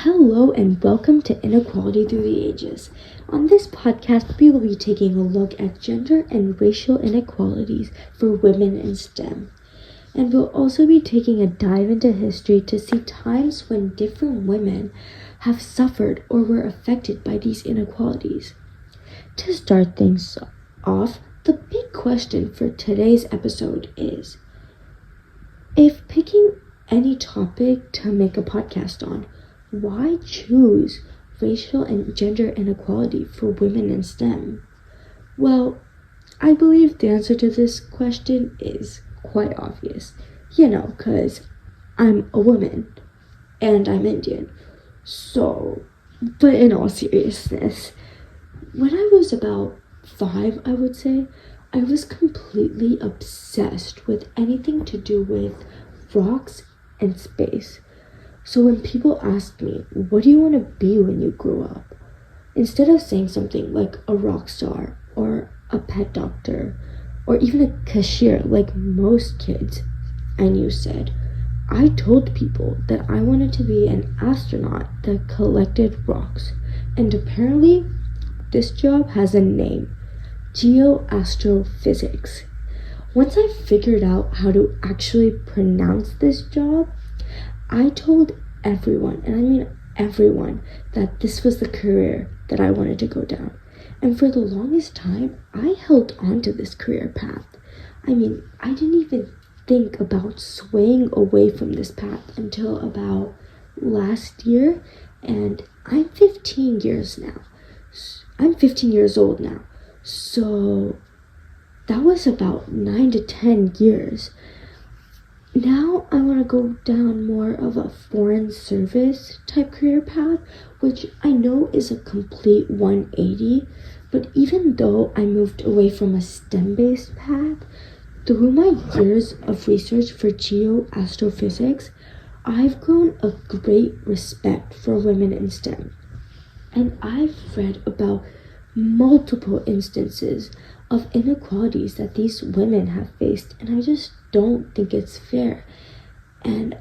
Hello and welcome to Inequality Through the Ages. On this podcast, we will be taking a look at gender and racial inequalities for women in STEM. And we'll also be taking a dive into history to see times when different women have suffered or were affected by these inequalities. To start things off, the big question for today's episode is, if picking any topic to make a podcast on, why choose racial and gender inequality for women in STEM? Well, I believe the answer to this question is quite obvious. Because I'm a woman and I'm Indian. But in all seriousness, when I was about 5, I would say, I was completely obsessed with anything to do with rocks and space. So when people asked me, what do you want to be when you grow up? Instead of saying something like a rock star or a pet doctor or even a cashier like most kids I knew said, I told people that I wanted to be an astronaut that collected rocks. And apparently, this job has a name, geoastrophysics. Once I figured out how to actually pronounce this job, I told everyone, and I mean everyone, that this was the career that I wanted to go down. And for the longest time, I held on to this career path. I didn't even think about swaying away from this path until about last year, and I'm 15 years old now. So that was about 9 to 10 years. Now I want to go down more of a foreign service type career path, which I know is a complete 180, but even though I moved away from a STEM-based path, through my years of research for geoastrophysics, I've grown a great respect for women in STEM. And I've read about multiple instances of inequalities that these women have faced, and I just don't think it's fair. And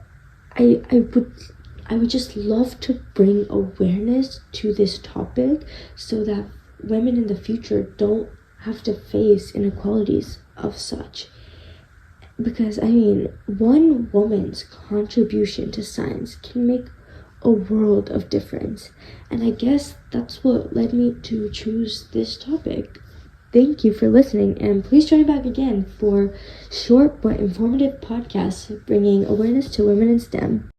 I would just love to bring awareness to this topic so that women in the future don't have to face inequalities of such. Because one woman's contribution to science can make a world of difference. And I guess that's what led me to choose this topic. Thank you for listening, and please join back again for short but informative podcasts bringing awareness to women in STEM.